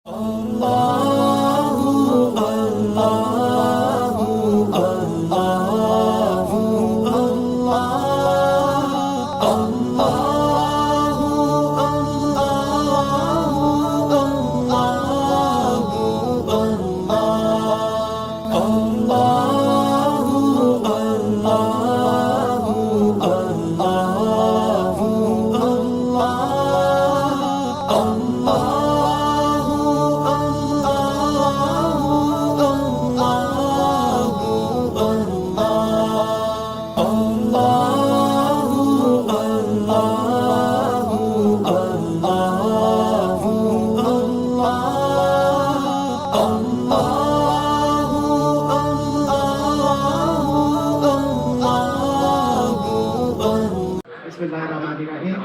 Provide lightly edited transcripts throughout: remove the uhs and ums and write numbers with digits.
Bismillahirrahmanirrahim.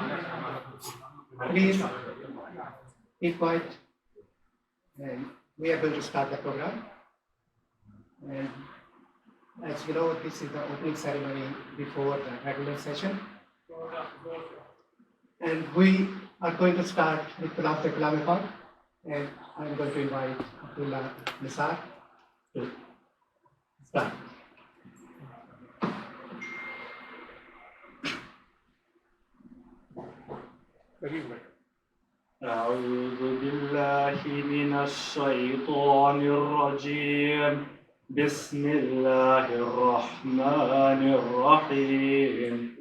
Please keep quiet, and we are going to start the program. And as you know, this is the opening ceremony before the regular session. And we are going to start with Tilawat Kalam-e-Pak, and I'm going to invite Abdullah Nisar to start. أعوذ بالله من الشيطان الرجيم بسم الله الرحمن الرحيم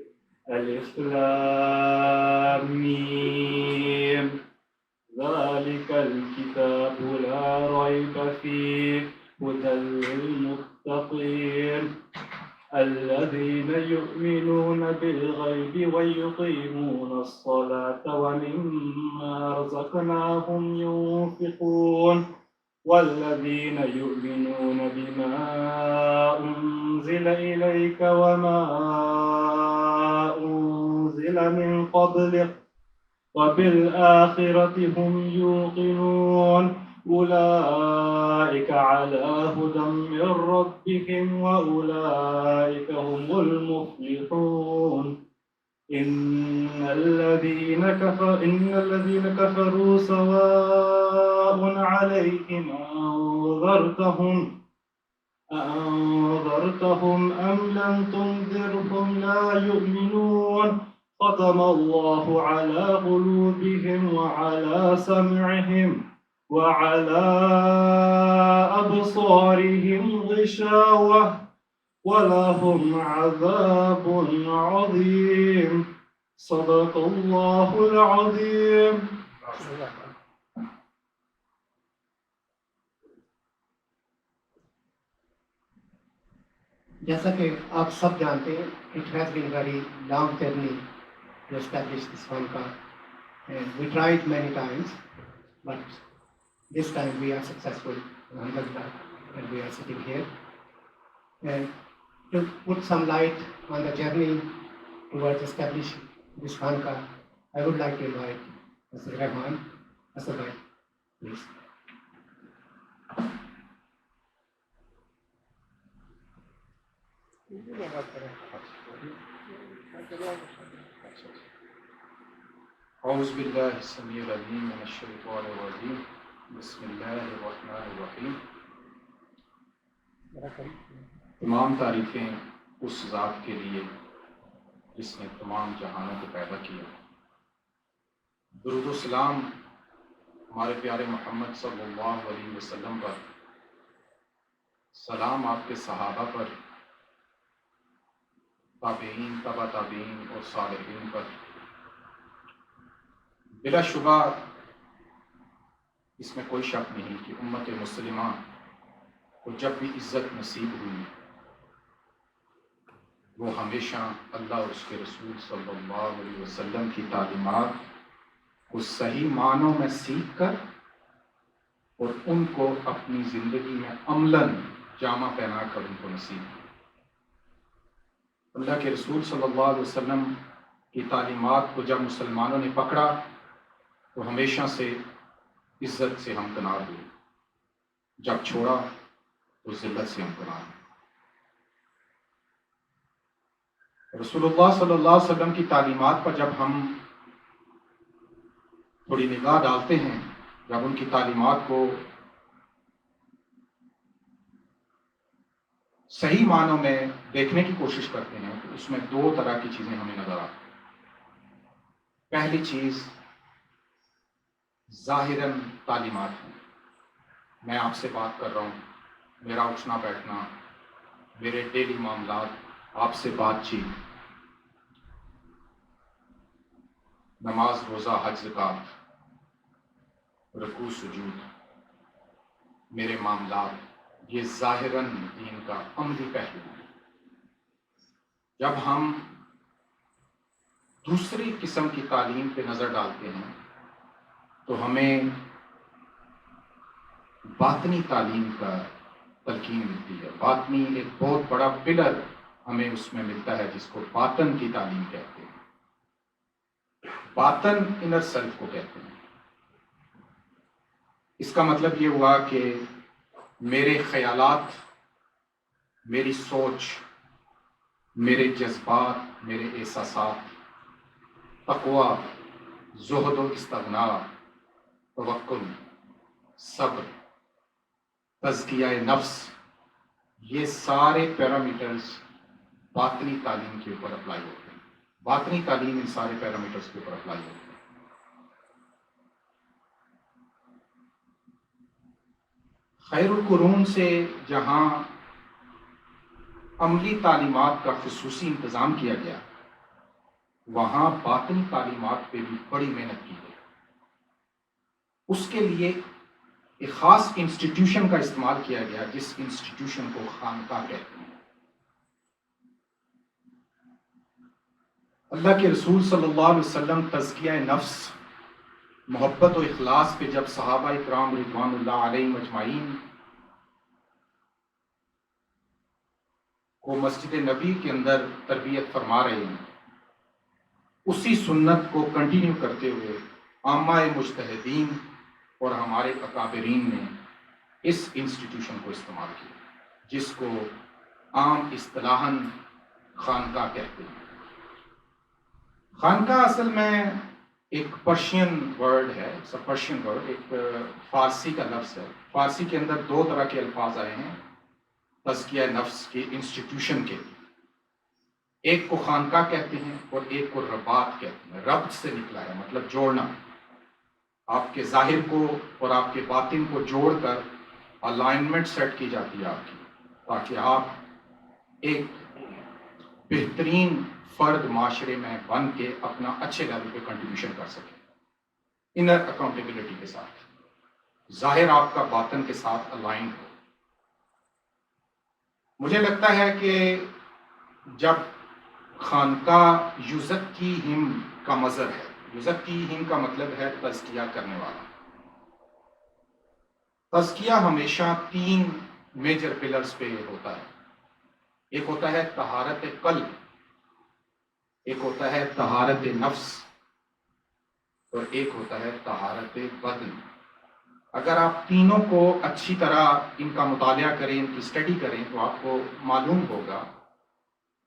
ألف لام ميم ذلك الكتاب لا ريب فيه هدى للمتقين الذين يؤمنون بالغيب ويقيمون الصلاة ومما رزقناهم ينفقون والذين يؤمنون بما أنزل إليك وما أنزل من قبلك وبالآخرة هم يوقنون أولئك على هدى من ربهم وأولئك هم المفلحون إن الذين كفروا سواء عليهم أأنذرتهم أم لم تنذرهم لا يؤمنون ختم الله على قلوبهم وعلى سمعهم وعلى أبصارهم غشاوة ولهم عذاب عظيم صدق الله العظيم. جیسا کہ آپ سب جانتے ہیں, it has been very long journey to establish this Khanqah, and we tried many times, but this time we are successful, alhamdulillah, and we are sitting here. And to put some light on the journey towards establishing this Khanqah, I would like to invite Mr. Rahman. Mr. Bhai, please. اعوذ باللہ السمیع العلیم من الشیطان الرجیم بسم اللہ الرحمن الرحیم. تمام تعریفیں اس ذات کے لیے جس نے تمام جہانوں کو پیدا کیا. درود و سلام ہمارے پیارے محمد صلی اللہ علیہ وسلم پر, سلام آپ کے صحابہ پر, تابعین, تبع تابعین اور صالحین پر. بلا شبہ اس میں کوئی شک نہیں کہ امت مسلمہ کو جب بھی عزت نصیب ہوئی وہ ہمیشہ اللہ اور اس کے رسول صلی اللہ علیہ وسلم کی تعلیمات کو صحیح معنوں میں سیکھ کر اور ان کو اپنی زندگی میں عملاً جامہ پہنا کر ان کو نصیب کی. اللہ کے رسول صلی اللہ علیہ وسلم کی تعلیمات کو جب مسلمانوں نے پکڑا تو ہمیشہ سے عزت سے ہمکنار ہوئے, جب چھوڑا تو ذلت سے ہمکنار ہوئے. رسول اللہ صلی اللہ علیہ وسلم کی تعلیمات پر جب ہم تھوڑی نگاہ ڈالتے ہیں جب ان کی تعلیمات کو صحیح معنوں میں دیکھنے کی کوشش کرتے ہیں تو اس میں دو طرح کی چیزیں ہمیں نظر آتی ہیں۔ پہلی چیز ظاہراً تعلیمات ہیں، میں آپ سے بات کر رہا ہوں، میرا اٹھنا بیٹھنا، میرے ڈیلی معاملات، آپ سے بات چیت، نماز روزہ حج زکوٰۃ، رکوع سجود، میرے معاملات، یہ ظاہراً دین کا عملی پہلو ہے۔ جب ہم دوسری قسم کی تعلیم پہ نظر ڈالتے ہیں تو ہمیں باطنی تعلیم کا تلقین ملتی ہے۔ باطنی ایک بہت بڑا پلر ہمیں اس میں ملتا ہے جس کو باطن کی تعلیم کہتے ہیں۔ باطن انر سیلف کو کہتے ہیں۔ اس کا مطلب یہ ہوا کہ میرے خیالات، میری سوچ، میرے جذبات، میرے احساسات، تقویٰ، زہد و استغناء، توکل، صبر، تزکیہ نفس، یہ سارے پیرامیٹرز باطنی تعلیم کے اوپر اپلائی ہوتے ہیں۔ باطنی تعلیم ان سارے پیرامیٹرز کے اوپر اپلائی ہوتی ہے۔ خیر القرون سے جہاں عملی تعلیمات کا خصوصی انتظام کیا گیا، وہاں باطنی تعلیمات پہ بھی بڑی محنت کی گئی۔ اس کے لیے ایک خاص انسٹیٹیوشن کا استعمال کیا گیا جس انسٹیٹیوشن کو خانقاہ کہتے ہیں۔ اللہ کے رسول صلی اللہ علیہ وسلم تزکیہ نفس، محبت و اخلاص پہ جب صحابہ اکرام رضوان اللہ علیہم اجمعین کو مسجد نبی کے اندر تربیت فرما رہے ہیں، اسی سنت کو کنٹینیو کرتے ہوئے عامہ مجتہدین اور ہمارے اکابرین نے اس انسٹیٹیوشن کو استعمال کیا جس کو عام اصطلاحاً خانقاہ کہتے ہیں۔ خانقاہ اصل میں ایک پرشین ورڈ ہے، پرشین ورڈ، ایک فارسی کا لفظ ہے۔ فارسی کے اندر دو طرح کے الفاظ آئے ہیں تزکیہ نفس کے انسٹیٹیوشن کے، ایک کو خانقاہ کہتے ہیں اور ایک کو رباط کہتے ہیں۔ ربط سے نکلا ہے، مطلب جوڑنا، آپ کے ظاہر کو اور آپ کے باطن کو جوڑ کر الائنمنٹ سیٹ کی جاتی ہے آپ کی، تاکہ آپ ایک بہترین فرد معاشرے میں بن کے اپنا اچھے لیول پہ کنٹریبیوشن کر سکیں، انر اکاؤنٹیبلٹی کے ساتھ، ظاہر آپ کا باطن کے ساتھ الائن ہو۔ مجھے لگتا ہے کہ جب خانقاہ یزکیہم کا مظہر ہے، یزکیہم کا مطلب ہے تزکیہ کرنے والا۔ تزکیہ ہمیشہ تین میجر پلرز پہ ہوتا ہے۔ ایک ہوتا ہے طہارت قلب، ایک ہوتا ہے طہارت نفس، اور ایک ہوتا ہے طہارت بدن۔ اگر آپ تینوں کو اچھی طرح ان کا مطالعہ کریں، ان کی اسٹڈی کریں، تو آپ کو معلوم ہوگا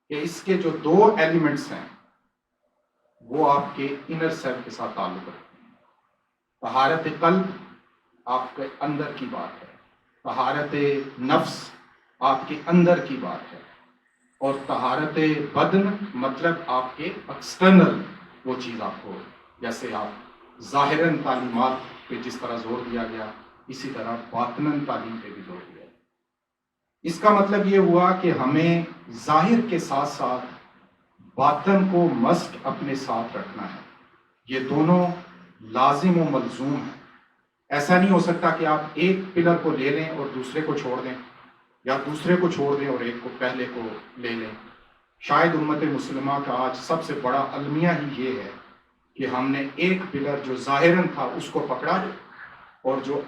کہ اس کے جو دو ایلیمنٹس ہیں وہ آپ کے انر سیلف کے ساتھ تعلق رکھتے ہیں۔ طہارت قلب آپ کے اندر کی بات ہے، طہارت نفس آپ کے اندر کی بات ہے، اور طہارت بدن مطلب آپ کے ایکسٹرنل وہ چیز آپ کو، جیسے آپ ظاہراً تعلیمات پہ جس طرح زور دیا گیا، اسی طرح باطناً تعلیم پہ بھی زور دیا گیا۔ اس کا مطلب یہ ہوا کہ ہمیں ظاہر کے ساتھ ساتھ باطن کو مست اپنے ساتھ رکھنا ہے۔ یہ دونوں لازم و ملزوم ہیں۔ ایسا نہیں ہو سکتا کہ آپ ایک پلر کو لے لیں اور دوسرے کو چھوڑ دیں، یا دوسرے کو چھوڑ دیں اور ایک کو پہلے کو لے لیں۔ شاید امت مسلمہ کا آج سب سے بڑا المیہ ہی یہ ہے کہ ہم نے ایک پلر جو ظاہراً تھا اس کو پکڑا، اور جو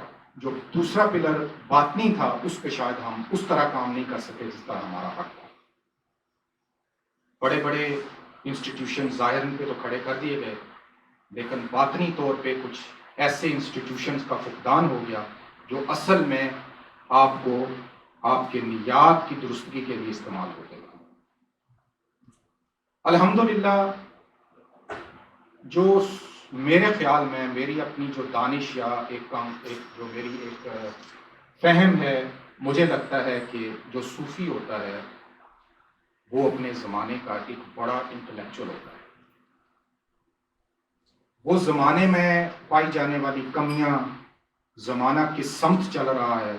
دوسرا پلر باطنی تھا اس پہ شاید ہم اس طرح کام نہیں کر سکے جس طرح ہمارا حق تھا۔ بڑے بڑے انسٹیٹیوشن ظاہراً پہ تو کھڑے کر دیے گئے، لیکن باطنی طور پہ کچھ ایسے انسٹیٹیوشنز کا فقدان ہو گیا جو اصل میں آپ کو آپ کے نیات کی درستگی کے لیے استعمال ہوتے ہیں۔ الحمدللہ جو میرے خیال میں میری اپنی جو دانش یا ایک جو میری ایک فہم ہے، مجھے لگتا ہے کہ جو صوفی ہوتا ہے وہ اپنے زمانے کا ایک بڑا انٹلیکچوئل ہوتا ہے. وہ زمانے میں پائی جانے والی کمیاں، زمانہ کس سمت چل رہا ہے،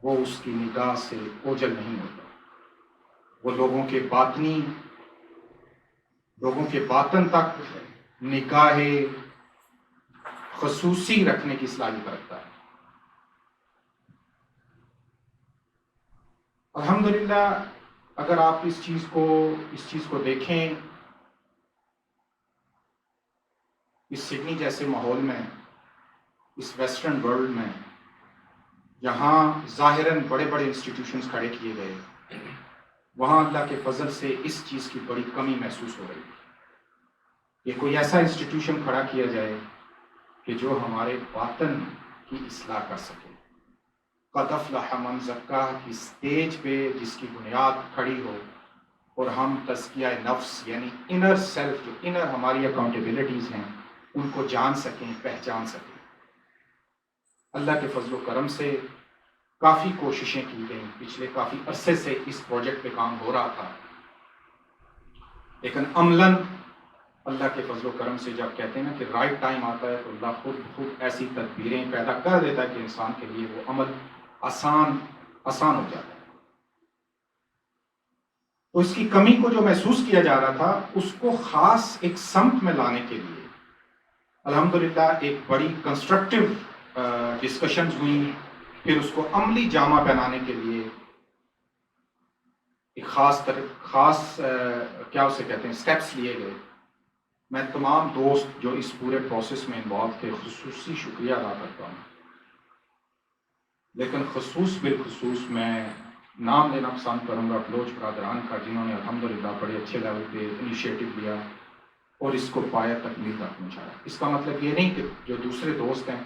وہ اس کی نگاہ سے اوجھل نہیں ہوتا. وہ لوگوں کے باطن تک نگاہ خصوصی رکھنے کی صلاحیت رکھتا ہے. الحمدللہ اگر آپ اس چیز کو دیکھیں، اس سڈنی جیسے ماحول میں، اس ویسٹرن ورلڈ میں، جہاں ظاہراً بڑے بڑے انسٹیٹیوشنز کھڑے کیے گئے، وہاں اللہ کے فضل سے اس چیز کی بڑی کمی محسوس ہو رہی ہے کہ کوئی ایسا انسٹیٹیوشن کھڑا کیا جائے کہ جو ہمارے باطن کی اصلاح کر سکے. قد افلح من زکاہ کی اسٹیج پہ جس کی بنیاد کھڑی ہو، اور ہم تزکیہ نفس یعنی انر سیلف، جو انر ہماری اکاؤنٹیبلٹیز ہیں، ان کو جان سکیں، پہچان سکیں. اللہ کے فضل و کرم سے کافی کوششیں کی گئیں، پچھلے کافی عرصے سے اس پروجیکٹ پہ کام ہو رہا تھا، لیکن عملاً اللہ کے فضل و کرم سے جب کہتے ہیں نا کہ رائٹ ٹائم آتا ہے تو اللہ خود ایسی تدبیریں پیدا کر دیتا ہے کہ انسان کے لیے وہ عمل آسان ہو جاتا ہے. تو اس کی کمی کو جو محسوس کیا جا رہا تھا، اس کو خاص ایک سمت میں لانے کے لیے الحمدللہ ایک بڑی کنسٹرکٹیو ڈسکشنز ہوئی. پھر اس کو عملی جامہ پہنانے کے لیے ایک خاص کیا اسے کہتے ہیں سٹیپس لیے گئے. میں تمام دوست جو اس پورے پروسیس میں انوالو تھے خصوصی شکریہ ادا کرتا ہوں. لیکن بالخصوص میں نام لینا پسند کروں گا بلوچ برادران کا، جنہوں نے الحمدللہ بڑے اچھے لیول پہ انیشیٹو لیا اور اس کو پایا تکمیل تک پہنچایا. اس کا مطلب یہ نہیں کہ جو دوسرے دوست ہیں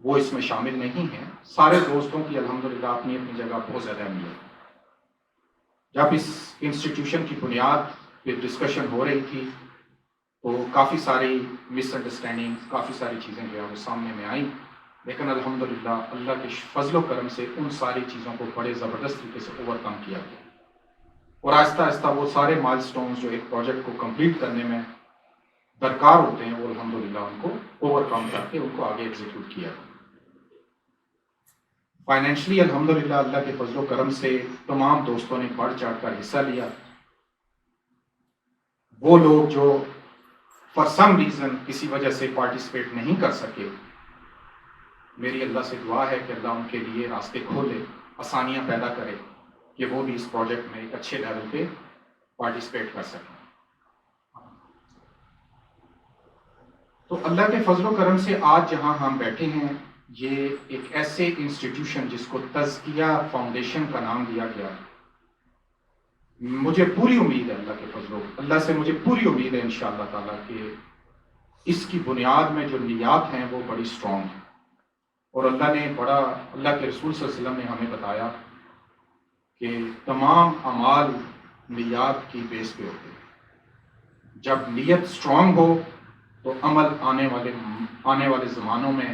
وہ اس میں شامل نہیں ہیں. سارے دوستوں کی الحمدللہ اپنی اپنی جگہ بہت زیادہ اہمیت ہے. جب اس انسٹیٹیوشن کی بنیاد پہ ڈسکشن ہو رہی تھی تو کافی ساری مس انڈرسٹینڈنگ، کافی ساری چیزیں جو ہے وہ سامنے میں آئیں، لیکن الحمدللہ اللہ کے فضل و کرم سے ان ساری چیزوں کو بڑے زبردست طریقے سے اوور کم کیا گیا. اور آہستہ آہستہ وہ سارے مائل سٹونز جو ایک پروجیکٹ کو کمپلیٹ کرنے میں درکار ہوتے ہیں، وہ الحمدللہ ان کو اوور کم کر کے ان کو آگے ایگزیکیوٹ کیا. فائنینشلی الحمدللہ اللہ کے فضل و کرم سے تمام دوستوں نے بڑھ چڑھ کر حصہ لیا. وہ لوگ جو فار سم ریزن کسی وجہ سے پارٹیسپیٹ نہیں کر سکے، میری اللہ سے دعا ہے کہ اللہ ان کے لیے راستے کھولے، آسانیاں پیدا کرے کہ وہ بھی اس پروجیکٹ میں ایک اچھے لیول پہ پارٹیسپیٹ کر سکیں. تو اللہ کے فضل و کرم سے آج جہاں ہم بیٹھے ہیں، یہ ایک ایسے انسٹیٹیوشن جس کو تزکیہ فاؤنڈیشن کا نام دیا گیا. مجھے پوری امید ہے اللہ سے مجھے پوری امید ہے انشاءاللہ تعالیٰ کہ اس کی بنیاد میں جو نیات ہیں وہ بڑی سٹرونگ ہیں. اور اللہ کے رسول صلی اللہ علیہ وسلم نے ہمیں بتایا کہ تمام اعمال نیات کی بیس پہ ہوتے ہیں. جب نیت سٹرونگ ہو تو عمل آنے والے زمانوں میں،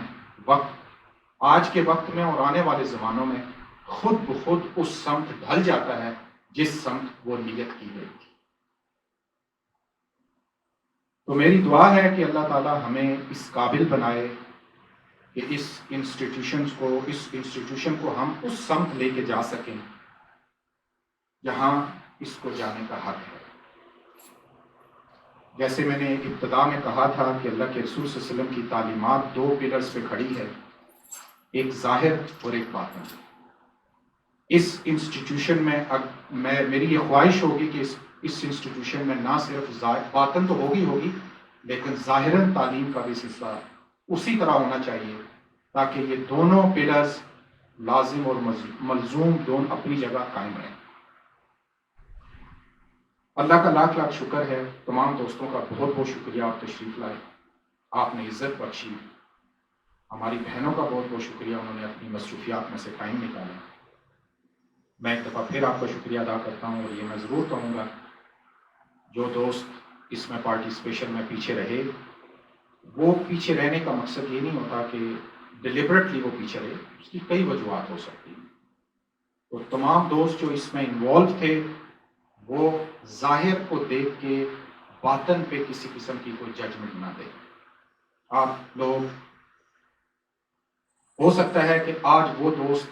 آج کے وقت میں اور آنے والے زمانوں میں خود بخود اس سمت ڈھل جاتا ہے جس سمت وہ نیت کی گئی تھی. تو میری دعا ہے کہ اللہ تعالیٰ ہمیں اس قابل بنائے کہ اس انسٹیٹیوشن کو ہم اس سمت لے کے جا سکیں جہاں اس کو جانے کا حق ہے. جیسے میں نے ابتدا میں کہا تھا کہ اللہ کے رسول صلی اللہ علیہ وسلم کی تعلیمات 2 پلرز پہ کھڑی ہے، ایک ظاہر اور ایک باطن. اس انسٹیٹیوشن میں میری یہ خواہش ہوگی کہ اس انسٹیٹیوشن میں نہ صرف باطن تو ہوگی لیکن ظاہراً تعلیم کا بھی سلسلہ اسی طرح ہونا چاہیے تاکہ یہ دونوں پلرز لازم اور ملزوم دونوں اپنی جگہ قائم رہیں. اللہ کا لاکھ لاکھ شکر ہے، تمام دوستوں کا بہت بہت شکریہ، آپ تشریف لائے، آپ نے عزت بخشی. ہماری بہنوں کا بہت بہت شکریہ، انہوں نے اپنی مصروفیات میں سے ٹائم نکالا. میں ایک دفعہ پھر آپ کا شکریہ ادا کرتا ہوں، اور یہ میں ضرور کہوں گا جو دوست اس میں پارٹیسپیشن میں پیچھے رہے وہ پیچھے رہنے کا مقصد یہ نہیں ہوتا کہ ڈیلیبریٹلی وہ پیچھے رہے، اس کی کئی وجوہات ہو سکتی ہیں. تو تمام دوست جو اس میں انوالو تھے وہ ظاہر کو دیکھ کے باطن پہ کسی قسم کی کوئی ججمنٹ نہ دیں. آپ لوگ ہو سکتا ہے کہ آج وہ دوست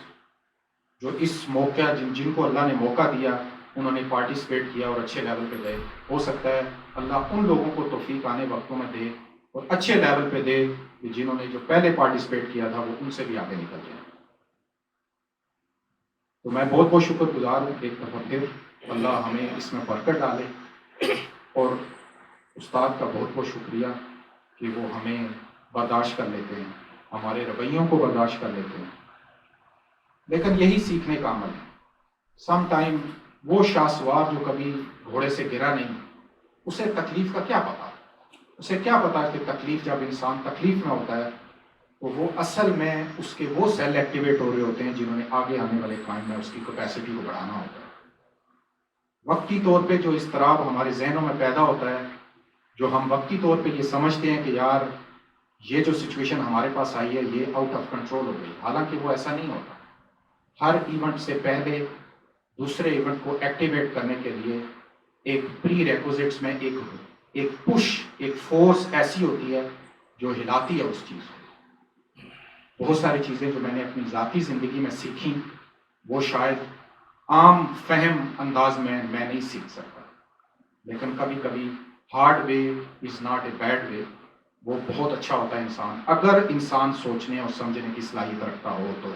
جو اس موقع جن کو اللہ نے موقع دیا انہوں نے پارٹیسپیٹ کیا اور اچھے لیول پہ گئے، ہو سکتا ہے اللہ ان لوگوں کو توفیق آنے وقتوں میں دے اور اچھے لیول پہ دے کہ جنہوں نے جو پہلے پارٹیسپیٹ کیا تھا وہ ان سے بھی آگے نکل جائیں. تو میں بہت بہت شکر گزار ہوں ایک دفعہ پھر، اللہ ہمیں اس میں برکت ڈالے، اور استاد کا بہت بہت شکریہ کہ وہ ہمیں برداشت کر لیتے ہیں، ہمارے رویوں کو برداشت کر لیتے ہیں. لیکن یہی سیکھنے کا عمل ہے. سم ٹائم وہ شاہ سوار جو کبھی گھوڑے سے گرا نہیں، اسے تکلیف کا کیا پتا، اسے کیا پتا کہ تکلیف، جب انسان تکلیف میں ہوتا ہے تو وہ اصل میں اس کے وہ سیل ایکٹیویٹ ہو رہے ہوتے ہیں جنہوں نے آگے آنے والے ٹائم میں اس کی کیپیسٹی کو بڑھانا ہوتا ہے. وقتی طور پہ جو اضطراب ہمارے ذہنوں میں پیدا ہوتا ہے، جو ہم وقتی طور پہ یہ سمجھتے ہیں کہ یار یہ جو سچویشن ہمارے پاس آئی ہے یہ آؤٹ آف کنٹرول ہو گئی، حالانکہ وہ ایسا نہیں ہوتا. ہر ایونٹ سے پہلے دوسرے ایونٹ کو ایکٹیویٹ کرنے کے لیے ایک پری ریکوزٹس میں ایک پش، ایک فورس ایسی ہوتی ہے جو ہلاتی ہے اس چیز کو. بہت ساری چیزیں جو میں نے اپنی ذاتی زندگی میں سیکھی وہ شاید عام فہم انداز میں نہیں سیکھ سکتا، لیکن کبھی کبھی hard way is not a bad way. وہ بہت اچھا ہوتا ہے انسان، اگر انسان سوچنے اور سمجھنے کی صلاحیت رکھتا ہو تو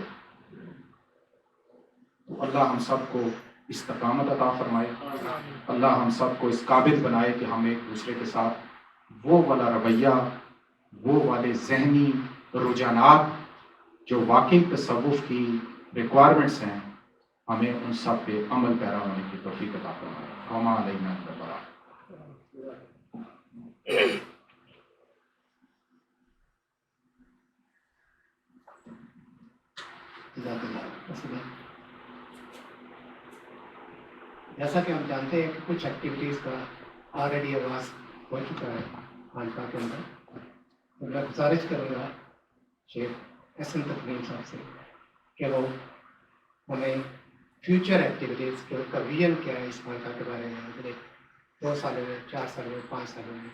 اللہ ہم سب کو استقامت عطا فرمائے. اللہ ہم سب کو اس قابل بنائے کہ ہم ایک دوسرے کے ساتھ وہ والا رویہ، وہ والے ذہنی رجحانات جو واقعی تصوف کی ریکوائرمنٹس ہیں، ہمیں ان سب پہ عمل پیرا ہونے کی توفیق عطا فرمائے. وما علینا الا البلاغ. جیسا کہ ہم جانتے ہیں کہ کچھ ایکٹیویٹیز کا آلریڈی آغاز ہو چکا ہے خانقاہ کے اندر. میں گزارش کروں گا شیخ احسن تقریم صاحب سے کہ وہ ہمیں فیوچر ایکٹیویٹیز کے کا ویژن کیا ہے اس خانقاہ کے بارے میں، اگلے 2 سالوں میں، 4 سالوں میں، 5 سالوں میں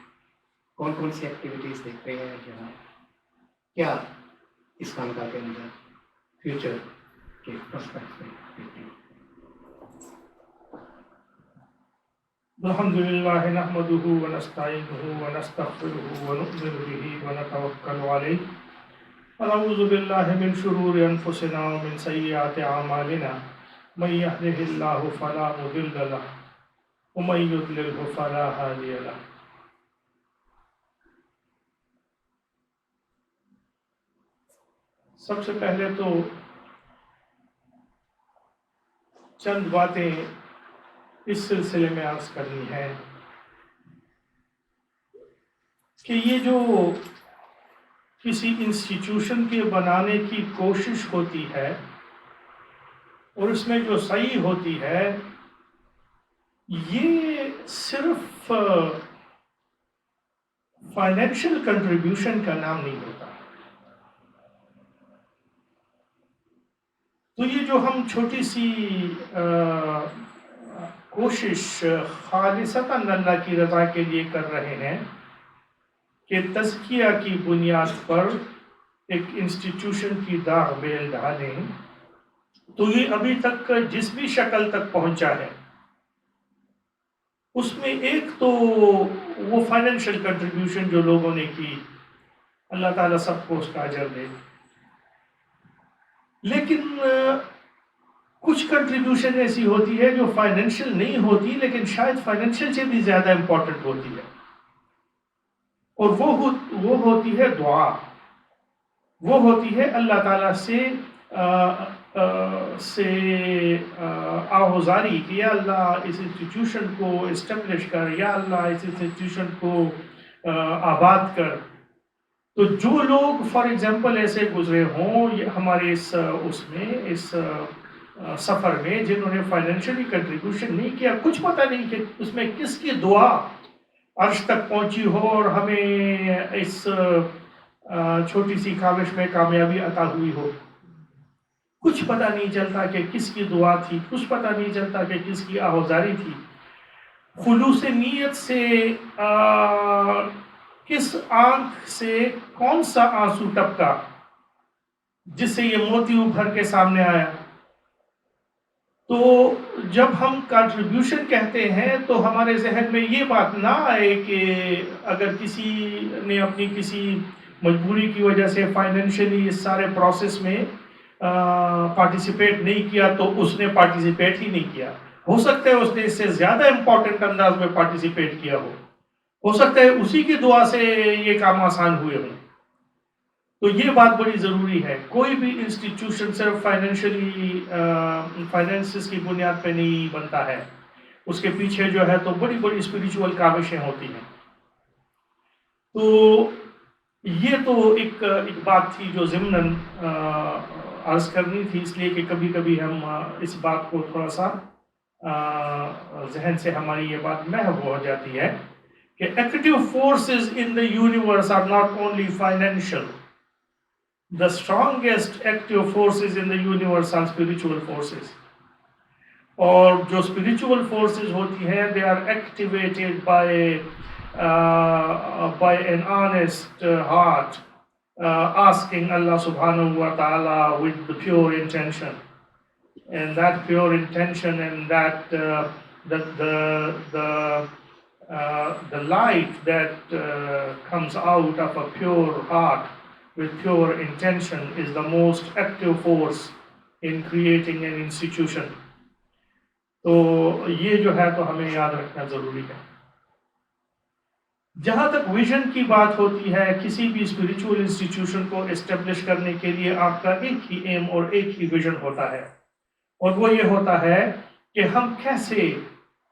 کون کون سی ایکٹیویٹیز دیکھ رہے ہیں، جہاں کیا اس خانقاہ کے اندر فیوچر کے پرسپیکٹ میں دیکھتے ہیں. الحمد لله نحمده ونستعينه ونستغفره ونؤمن به ونتوكل عليه ونعوذ بالله من شرور أنفسنا ومن سيئات أعمالنا من يهده الله فلا مضل له ومن يضلله فلا هادي له. سب سے پہلے تو چند باتیں اس سلسلے میں عرض کرنی ہے کہ یہ جو کسی انسٹیٹیوشن کے بنانے کی کوشش ہوتی ہے اور اس میں جو صحیح ہوتی ہے، یہ صرف فائنینشیل کنٹریبیوشن کا نام نہیں ہوتا. تو یہ جو ہم چھوٹی سی کوشش خالصتاً اللہ کی رضا کے لیے کر رہے ہیں کہ تزکیہ کی بنیاد پر ایک انسٹیٹیوشن کی داغ بیل ڈالیں، تو یہ ابھی تک جس بھی شکل تک پہنچا ہے اس میں ایک تو وہ فائنینشیل کنٹریبیوشن جو لوگوں نے کی، اللہ تعالیٰ سب کو اس کا اجر دے. لیکن کچھ کنٹریبیوشن ایسی ہوتی ہے جو فائنینشیل نہیں ہوتی لیکن شاید فائنینشیل سے بھی زیادہ امپورٹنٹ ہوتی ہے، اور وہ ہوتی ہے دعا. وہ ہوتی ہے اللہ تعالیٰ سے آہوزاری کہ یا اللہ اس انسٹیٹیوشن کو اسٹیبلش کر، یا اللہ اس انسٹیٹیوشن کو آباد کر. تو جو لوگ فار ایگزامپل ایسے گزرے ہوں ہمارے اس سفر میں، جنہوں نے فائنینشیلی کنٹریبیوشن نہیں کیا، کچھ پتہ نہیں کہ اس میں کس کی دعا عرش تک پہنچی ہو اور ہمیں اس چھوٹی سی کاوش میں کامیابی عطا ہوئی ہو. کچھ پتہ نہیں چلتا کہ کس کی دعا تھی، کچھ پتہ نہیں چلتا کہ کس کی آہوزاری تھی. خلوص نیت سے کس آنکھ سے کون سا آنسو ٹپکا جس سے یہ موتی ابھر کے سامنے آیا. تو جب ہم کنٹریبیوشن کہتے ہیں تو ہمارے ذہن میں یہ بات نہ آئے کہ اگر کسی نے اپنی کسی مجبوری کی وجہ سے فائنینشلی اس سارے پروسیس میں پارٹیسپیٹ نہیں کیا تو اس نے پارٹیسپیٹ ہی نہیں کیا. ہو سکتا ہے اس نے اس سے زیادہ امپورٹنٹ انداز میں پارٹیسپیٹ کیا ہو سکتا ہے اسی کی دعا سے یہ کام آسان ہوئے ہوں. تو یہ بات بڑی ضروری ہے. کوئی بھی انسٹیٹیوشن صرف فائنینسز کی بنیاد پہ نہیں بنتا ہے، اس کے پیچھے جو ہے تو بڑی بڑی اسپریچول کاوشیں ہوتی ہیں. تو یہ تو ایک بات تھی جو ضمناً عرض کرنی تھی، اس لیے کہ کبھی کبھی ہم اس بات کو تھوڑا سا ذہن سے ہماری یہ بات محو ہو جاتی ہے کہ active forces in the universe are not only financial. The strongest active forces in the universe are spiritual forces. اور جو spiritual forces ہوتی ہیں they are activated by an honest heart, asking Allah subhanahu wa ta'ala with the pure intention. And that pure intention and that the light that comes out of a pure heart with pure intention is the most active force in creating an institution. تو یہ جو ہے تو ہمیں یاد رکھنا ضروری ہے. جہاں تک ویژن کی بات ہوتی ہے، کسی بھی اسپریچول انسٹیٹیوشن کو اسٹیبلش کرنے کے لیے آپ کا ایک ہی ایم اور ایک ہی ویژن ہوتا ہے، اور وہ یہ ہوتا ہے کہ ہم کیسے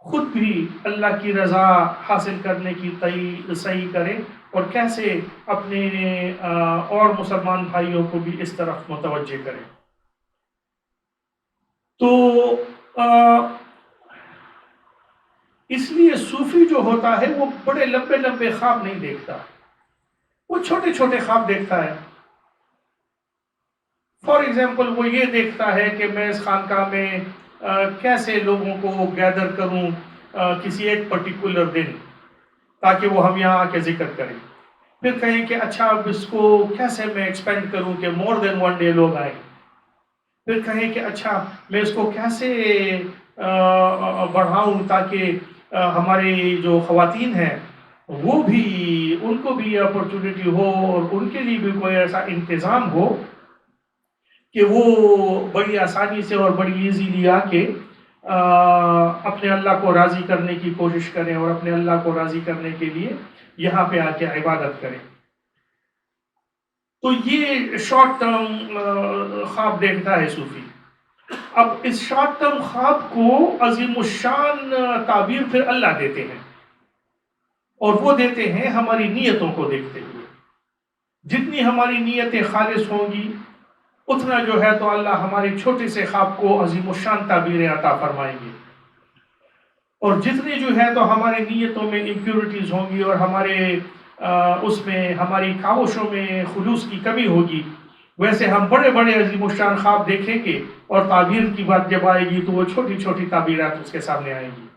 خود بھی اللہ کی رضا حاصل کرنے کی سعی کریں اور کیسے اپنے اور مسلمان بھائیوں کو بھی اس طرف متوجہ کریں. تو اس لیے صوفی جو ہوتا ہے وہ بڑے لمبے لمبے خواب نہیں دیکھتا، وہ چھوٹے چھوٹے خواب دیکھتا ہے. فار ایگزامپل وہ یہ دیکھتا ہے کہ میں اس خانقاہ میں کیسے لوگوں کو گیدر کروں کسی ایک پرٹیکولر دن تاکہ وہ ہم یہاں آ کے ذکر کریں. پھر کہیں کہ اچھا اب اس کو کیسے میں ایکسپینڈ کروں کہ مور دین ون ڈے لوگ آئیں. پھر کہیں کہ اچھا میں اس کو کیسے بڑھاؤں تاکہ ہماری جو خواتین ہیں وہ بھی ان کو بھی اپرچونٹی ہو اور ان کے لیے بھی کوئی ایسا انتظام ہو کہ وہ بڑی آسانی سے اور بڑی ایزیلی آ کے اپنے اللہ کو راضی کرنے کی کوشش کریں اور اپنے اللہ کو راضی کرنے کے لیے یہاں پہ آ کے عبادت کریں. تو یہ شارٹ ٹرم خواب دیکھتا ہے صوفی. اب اس شارٹ ٹرم خواب کو عظیم الشان تعبیر پھر اللہ دیتے ہیں، اور وہ دیتے ہیں ہماری نیتوں کو دیکھتے ہوئے. جتنی ہماری نیتیں خالص ہوں گی اتنا جو ہے تو اللہ ہمارے چھوٹے سے خواب کو عظیم الشان تعبیریں عطا فرمائیں گے. اور جتنی جو ہے تو ہمارے نیتوں میں امپیورٹیز ہوں گی اور ہمارے اس میں ہماری کاوشوں میں خلوص کی کمی ہوگی، ویسے ہم بڑے بڑے عظیم الشان خواب دیکھیں گے اور تعبیر کی بات جب آئے گی تو وہ چھوٹی چھوٹی تعبیرات اس کے سامنے آئیں گی.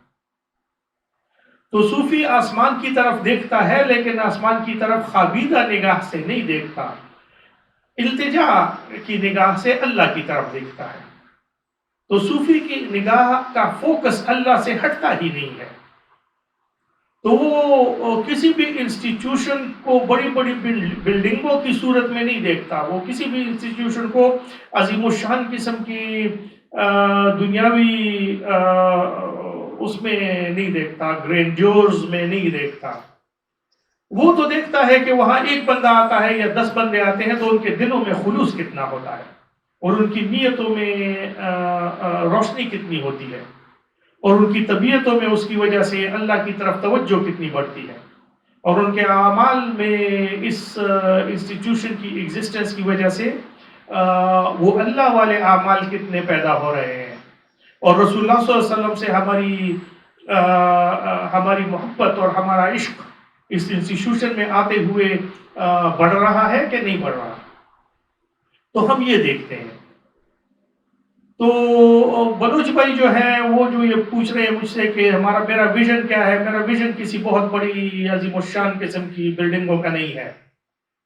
تو صوفی آسمان کی طرف دیکھتا ہے لیکن آسمان کی طرف خوابیدہ نگاہ سے نہیں دیکھتا، التجا کی نگاہ سے اللہ کی طرف دیکھتا ہے. تو صوفی کی نگاہ کا فوکس اللہ سے ہٹتا ہی نہیں ہے. تو وہ کسی بھی انسٹیٹیوشن کو بڑی بڑی بلڈنگوں کی صورت میں نہیں دیکھتا، وہ کسی بھی انسٹیٹیوشن کو عظیم الشان قسم کی دنیاوی اس میں نہیں دیکھتا، گرینڈیورز میں نہیں دیکھتا. وہ تو دیکھتا ہے کہ وہاں ایک بندہ آتا ہے یا 10 بندے آتے ہیں تو ان کے دلوں میں خلوص کتنا ہوتا ہے اور ان کی نیتوں میں روشنی کتنی ہوتی ہے اور ان کی طبیعتوں میں اس کی وجہ سے اللہ کی طرف توجہ کتنی بڑھتی ہے اور ان کے اعمال میں اس انسٹیٹیوشن کی ایگزسٹنس کی وجہ سے وہ اللہ والے اعمال کتنے پیدا ہو رہے ہیں. اور رسول اللہ صلی اللہ علیہ وسلم سے ہماری ہماری محبت اور ہمارا عشق اس انسٹیٹیوشن میں آتے ہوئے بڑھ رہا ہے کہ نہیں بڑھ رہا، تو ہم یہ دیکھتے ہیں۔ تو بلوچ بھائی جو ہے وہ جو یہ پوچھ رہے ہیں مجھ سے کہ میرا ویژن کیا ہے، میرا ویژن کسی بہت بڑی عظیم الشان قسم کی بلڈنگوں کا نہیں ہے۔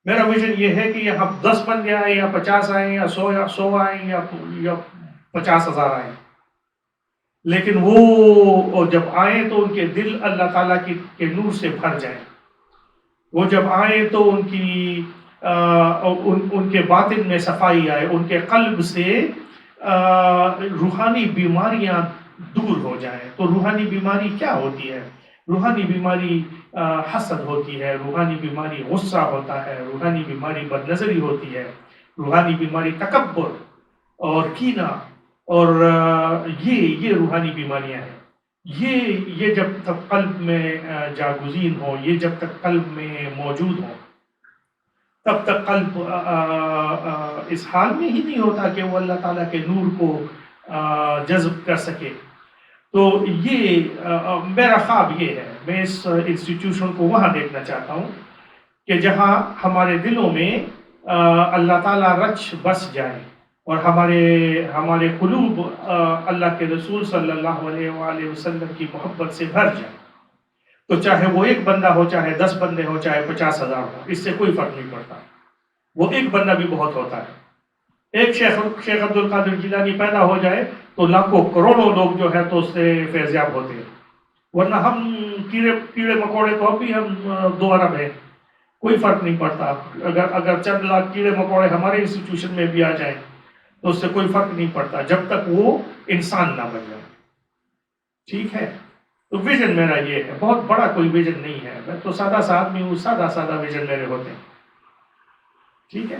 میرا ویژن یہ ہے کہ یہاں 10 بندے آئیں یا 50 آئیں یا 100 آئیں یا 50,000 آئیں، لیکن وہ جب آئیں تو ان کے دل اللہ تعالیٰ کے نور سے بھر جائیں۔ وہ جب آئیں تو ان کے باطن میں صفائی آئے، ان کے قلب سے روحانی بیماریاں دور ہو جائیں۔ تو روحانی بیماری کیا ہوتی ہے؟ روحانی بیماری حسد ہوتی ہے، روحانی بیماری غصہ ہوتا ہے، روحانی بیماری بد نظری ہوتی ہے، روحانی بیماری تکبر اور کینہ، اور یہ روحانی بیماریاں ہیں۔ یہ جب تک قلب میں جاگزین ہو، یہ جب تک قلب میں موجود ہو، تب تک قلب اس حال میں ہی نہیں ہوتا کہ وہ اللہ تعالیٰ کے نور کو جذب کر سکے۔ تو یہ میرا خواب یہ ہے، میں اس انسٹیٹیوشن کو وہاں دیکھنا چاہتا ہوں کہ جہاں ہمارے دلوں میں اللہ تعالیٰ رچ بس جائے اور ہمارے قلوب اللہ کے رسول صلی اللہ علیہ وآلہ وسلم کی محبت سے بھر جائے۔ تو چاہے وہ ایک بندہ ہو، چاہے 10 بندے ہو، چاہے 50,000 ہو، اس سے کوئی فرق نہیں پڑتا۔ وہ ایک بندہ بھی بہت ہوتا ہے۔ ایک شیخ عبد القادر جیلانی پیدا ہو جائے تو لاکھوں کروڑوں لوگ جو ہے تو اس سے فیضیاب ہوتے ہیں، ورنہ ہم کیڑے مکوڑے تو اب بھی ہم 2 ارب ہیں، کوئی فرق نہیں پڑتا۔ اگر چند لاکھ کیڑے مکوڑے ہمارے انسٹیٹیوشن میں بھی آ جائیں تو اس سے کوئی فرق نہیں پڑتا جب تک وہ انسان نہ بن جائے۔ ٹھیک ہے؟ تو ویژن میرا یہ ہے، بہت بڑا کوئی ویژن نہیں ہے، میں تو سادہ سا آدمی ہوں، سادہ ویژن میرے ہوتے ہیں۔ ٹھیک ہے؟